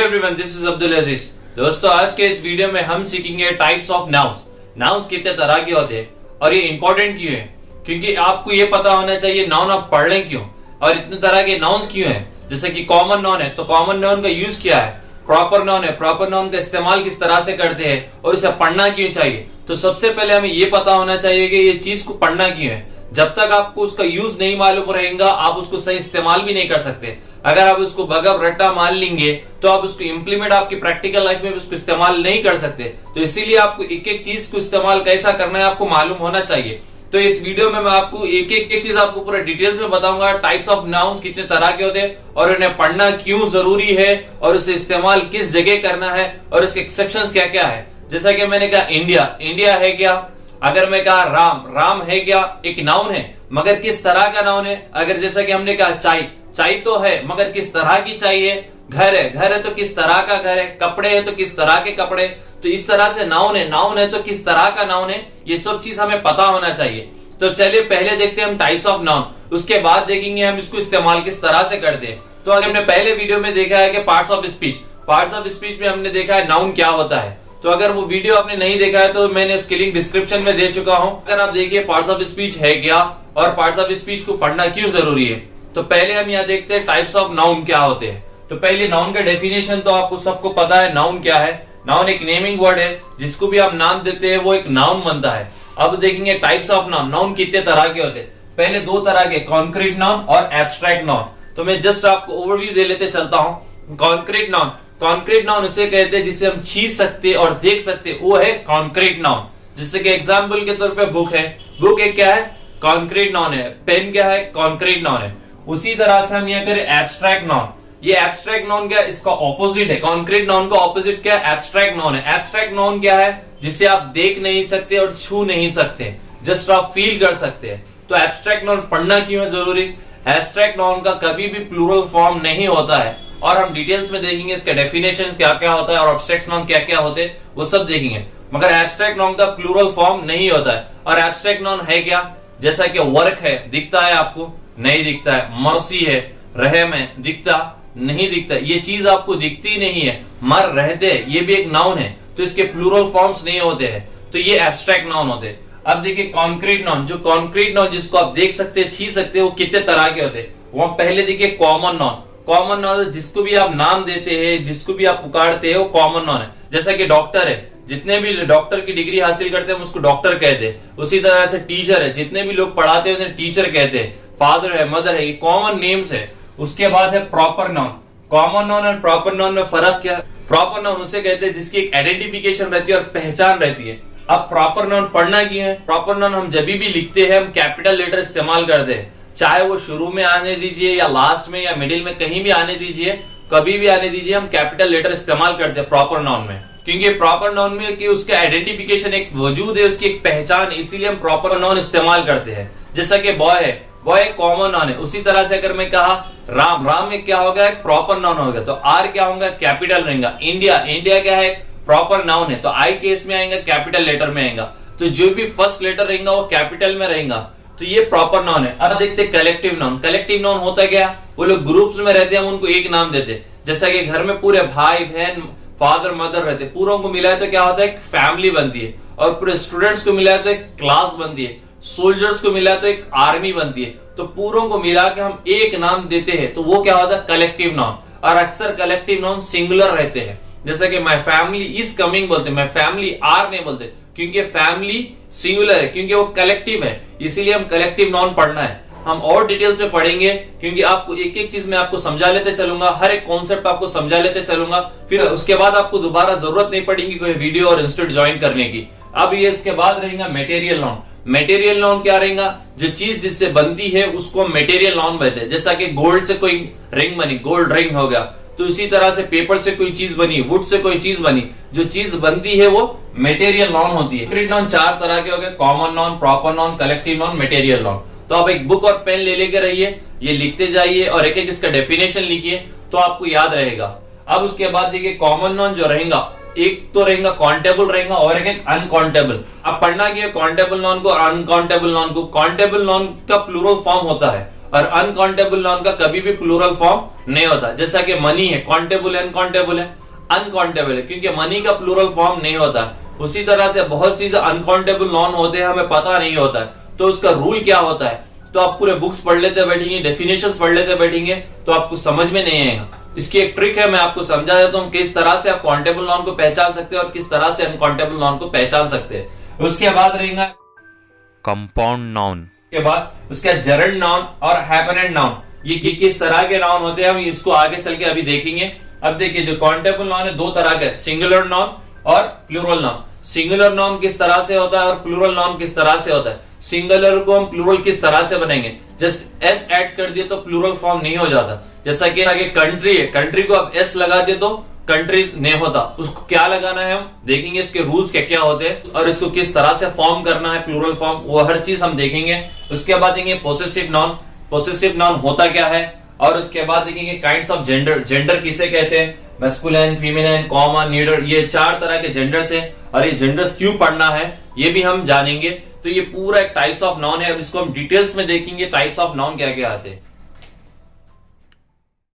Everyone, this is Abdul अजीज। दोस्तों, आज के इस वीडियो में हम सीखेंगे टाइप्स ऑफ नाउन्स। नाउन्स कितने तरह के होते हैं और ये इंपॉर्टेंट क्यों है, क्योंकि आपको ये पता होना चाहिए नाउन आप पढ़ लें क्यों और इतने तरह के नाउन्स क्यों हैं। जैसे कि कॉमन नाउन है तो कॉमन नाउन का यूज क्या है, प्रॉपर नाउन है, प्रॉपर नाउन का इस्तेमाल किस तरह से करते हैं और इसे पढ़ना क्यों चाहिए। तो सबसे पहले हमें ये पता होना चाहिए कि ये चीज को पढ़ना क्यों है। जब तक आपको उसका यूज नहीं मालूम रहेगा आप उसको सही इस्तेमाल भी नहीं कर सकते। अगर आप उसको बगब रट्टा मान लेंगे तो आप उसको इंप्लीमेंट आपकी प्रैक्टिकल लाइफ में उसको इस्तेमाल नहीं कर सकते। तो इसीलिए आपको एक एक चीज को इस्तेमाल कैसा करना है आपको मालूम होना चाहिए। तो इस वीडियो में मैं आपको एक एक चीज आपको पूरा डिटेल्स में बताऊंगा। टाइप्स ऑफ नाउन्स कितने तरह के होते हैं और उन्हें पढ़ना क्यों जरूरी है और उसे इस्तेमाल किस जगह करना है और इसके एक्सेप्शंस क्या क्या है। जैसा कि मैंने कहा इंडिया है क्या। अगर मैं कहा राम है क्या, एक नाउन है मगर किस तरह का नाउन है। अगर जैसा कि हमने कहा चाय तो है मगर किस तरह की चाहिए। घर है तो किस तरह का घर है। कपड़े है तो किस तरह के कपड़े। तो इस तरह से नाउन है तो किस तरह का नाउन है। ये सब चीज हमें पता होना चाहिए। तो चलिए पहले देखते हैं हम टाइप्स ऑफ नाउन, उसके बाद देखेंगे हम इसको इस्तेमाल किस तरह से करते हैं। तो अगर हमने पहले वीडियो में देखा है कि पार्ट्स ऑफ स्पीच में हमने देखा है नाउन क्या होता है। तो अगर वो वीडियो आपने नहीं देखा है तो मैंने उसकी लिंक डिस्क्रिप्शन में दे चुका हूं। अगर आप देखिए पार्ट्स ऑफ स्पीच है क्या और पार्ट्स ऑफ स्पीच को पढ़ना क्यों जरूरी है। तो पहले हम यहाँ देखते हैं टाइप्स ऑफ नाउन क्या होते हैं। तो पहले नाउन का डेफिनेशन तो आपको सबको पता है नाउन क्या है। नाउन एक नेमिंग वर्ड है, जिसको भी आप नाम देते हैं वो एक नाउन बनता है। अब देखेंगे टाइप्स ऑफ नाउन। नाउन कितने तरह के होते हैं। पहले दो तरह के, कॉन्क्रीट नाउन और एब्स्ट्रैक्ट नाउन। तो मैं जस्ट आपको ओवरव्यू दे लेते चलता हूँ। कॉन्क्रीट नाउन उसे कहते हैं जिसे हम छू सकते और देख सकते, वो है कॉन्क्रीट नाउन। जैसे कि एग्जाम्पल के तौर पे बुक है, बुक एक क्या है, कॉन्क्रीट नाउन है। पेन क्या है, कॉन्क्रीट नाउन है। उसी तरह से हम यहाँ करें एब्स्ट्रैक्ट नाउन। ये एब्स्ट्रैक्ट नाउन क्या है, इसका ऑपोजिट है। कॉन्क्रीट नाउन का ऑपोजिट क्या है, एब्स्ट्रैक्ट नाउन है। एब्स्ट्रैक्ट नाउन क्या है, जिसे आप देख नहीं सकते और छू नहीं सकते, जस्ट आप फील कर सकते हैं। तो एब्स्ट्रैक्ट नाउन पढ़ना क्यों है जरूरी। एब्स्ट्रैक्ट नाउन का कभी भी प्लूरल फॉर्म नहीं होता है और हम डिटेल्स में देखेंगे इसका डेफिनेशन क्या क्या होता है और एब्स्ट्रैक्ट नाउन क्या क्या होते हैं वो सब देखेंगे। मगर एब्स्ट्रैक्ट नाउन का प्लूरल फॉर्म नहीं होता है। और एब्स्ट्रैक्ट नाउन है क्या, जैसा कि वर्क है, दिखता है आपको, नहीं दिखता है। मर्सी है, रहम है, दिखता नहीं दिखता, ये चीज आपको दिखती नहीं है। मर रहते, ये भी एक नाउन है, तो इसके प्लूरल फॉर्म्स नहीं होते हैं, तो ये एब्स्ट्रैक्ट नाउन होते हैं। अब देखिए कॉन्क्रीट नाउन, जो कॉन्क्रीट नाउन जिसको आप देख सकते हैं, छू सकते हैं, वो कितने तरह के होते हैं। वो पहले देखिए कॉमन नाउन जिसको भी आप नाम देते हैं, जिसको भी आप पुकारते हैं, वो कॉमन नाउन है। जैसा कि डॉक्टर है, जितने भी डॉक्टर की डिग्री हासिल करते हैं उसको डॉक्टर कहते हैं। उसी तरह से टीचर है, जितने भी लोग पढ़ाते हैं उन्हें टीचर कहते हैं। फादर है, मदर है, ये कॉमन नेम्स है। उसके बाद है प्रॉपर नाउन। कॉमन नाउन और प्रॉपर नाउन में फर्क क्या है। प्रॉपर नाउन उसे कहते हैं जिसकी एक आइडेंटिफिकेशन रहती है और पहचान रहती है। अब प्रॉपर नाउन पढ़ना क्यों है। प्रॉपर नाउन हम जब भी लिखते हैं हम कैपिटल लेटर इस्तेमाल करते हैं, चाहे वो शुरू में आने दीजिए या लास्ट में या मिडिल में, कहीं भी आने दीजिए, कभी भी आने दीजिए, हम कैपिटल लेटर इस्तेमाल करते हैं प्रॉपर नाउन में। क्योंकि प्रॉपर नाउन में कि उसका आइडेंटिफिकेशन एक वजूद है, उसकी एक पहचान, इसीलिए हम प्रॉपर नाउन इस्तेमाल करते हैं। जैसा कि बॉय है, बॉय एक कॉमन नाउन है। उसी तरह से अगर मैं कहा राम में क्या होगा, एक प्रॉपर नाउन होगा, तो आर क्या होगा, कैपिटल रहेगा। इंडिया क्या है, प्रॉपर नाउन है, तो आई केस में आएगा, कैपिटल लेटर में आएगा। तो जो भी फर्स्ट लेटर रहेगा वो कैपिटल में रहेगा, तो ये प्रॉपर नाउन है। अब देखते हैं कलेक्टिव नाउन। कलेक्टिव नाउन होता है क्या, वो लोग ग्रुप्स में रहते हैं, हम उनको एक नाम देते हैं। जैसा कि घर में पूरे भाई बहन फादर मदर रहते, पूरों को मिलाए तो क्या होता है, एक फैमिली बनती है। और पूरे स्टूडेंट्स को मिलाए तो एक क्लास बनती है। सोल्जर्स को मिलाए तो एक आर्मी बनती है। तो पूरों को मिला के हम एक नाम देते हैं, तो वो क्या होता है, कलेक्टिव नाउन। और अक्सर कलेक्टिव नाउन सिंगुलर रहते हैं। जैसा कि माय फैमिली इज कमिंग बोलते, माय फैमिली आर नहीं बोलते, क्योंकि फैमिली सिंगुलर है, क्योंकि वो कलेक्टिव है, इसीलिए हम कलेक्टिव नाउन पढ़ना है। हम और डिटेल्स में पढ़ेंगे, क्योंकि आपको एक एक चीज में आपको समझा लेते चलूंगा, हर एक कॉन्सेप्ट आपको समझा लेते चलूंगा, फिर उसके बाद आपको दोबारा जरूरत नहीं पड़ेगी कोई वीडियो और इंस्टीट्यूट ज्वाइन करने की। अब ये इसके बाद रहेगा मटेरियल नाउन। मटेरियल नाउन क्या रहेगा, जो चीज जिससे बनती है उसको हम मटेरियल नाउन कहते हैं। जैसा कि गोल्ड से कोई रिंग बनी, गोल्ड रिंग हो गया, तो इसी तरह से पेपर से कोई चीज बनी, वुड से कोई चीज बनी, जो चीज बनती है वो मटेरियल नाउन होती है। कॉन्क्रीट नाउन चार तरह के हो गए, common noun, proper noun, collective noun, material noun. तो आप एक बुक और पेन ले लेके रहिए, ये लिखते जाइए और एक एक इसका डेफिनेशन लिखिए, तो आपको याद रहेगा। अब उसके बाद देखिए कॉमन नाउन जो रहेगा, एक तो रहेगा काउंटेबल रहेगा और एक अनकाउंटेबल। अब पढ़ना क्या, काउंटेबल नाउन को, अनकाउंटेबल नाउन को। काउंटेबल नाउन का प्लूरल फॉर्म होता है और अनकाउंटेबल नाउन का कभी भी प्लूरल फॉर्म नहीं होता। जैसा कि मनी है, काउंटेबल है, अनकाउंटेबल है, अनकाउंटेबल है, क्योंकि मनी का प्लूरल फॉर्म नहीं होता। उसी तरह से बहुत सी अनकाउंटेबल नाउन होते हैं, हमें पता नहीं होता है, तो उसका रूल क्या होता है। तो आप पूरे बुक्स पढ़ लेते बैठेंगे, डेफिनेशंस पढ़ लेते बैठेंगे, तो आपको समझ में नहीं आएगा। इसकी एक ट्रिक है, मैं आपको समझा देता हूं किस तरह से आप काउंटेबल नाउन को पहचान सकते हैं और किस तरह से अनकाउंटेबल नाउन को पहचान सकते हैं। उसके बाद रहेगा कंपाउंड नाउन, के बाद उसका जरंड नाउन और हैपनेंट नाउन। ये किस तरह के नाउन होते हैं हम इसको आगे चल के अभी देखेंगे। अब देखिए जो काउंटेबल नाउन है दो तरह के, सिंगुलर नाउन और प्लूरल नाउन। सिंगुलर नाउन किस तरह से होता है और प्लूरल नाउन किस तरह से होता है। सिंगुलर को हम प्लूरल किस तरह से बनाएंगे, जस्ट एस ऐड कर दिए तो प्लूरल फॉर्म नहीं हो जाता। जैसा कि आगे कंट्री है, कंट्री को आप एस लगा दिए तो कंट्रीज नहीं होता, उसको क्या लगाना है हम देखेंगे, इसके रूल्स क्या क्या होते हैं और इसको किस तरह से फॉर्म करना है प्लूरल फॉर्म, वो हर चीज हम देखेंगे। उसके बाद देखेंगे पोसेसिव नाउन, पोसेसिव नाउन होता क्या है, और उसके बाद देखेंगे काइंड्स ऑफ जेंडर, जेंडर किसे कहते हैं, मैस्कुलिन, फीमेलिन, कॉमन, नीडर, ये 4 तरह के जेंडर्स है और ये जेंडर्स क्यों पढ़ना है ये भी हम जानेंगे। तो ये पूरा एक टाइप्स ऑफ नाउन है। अब इसको हम डिटेल्स में देखेंगे टाइप्स ऑफ नाउन क्या क्या आते हैं।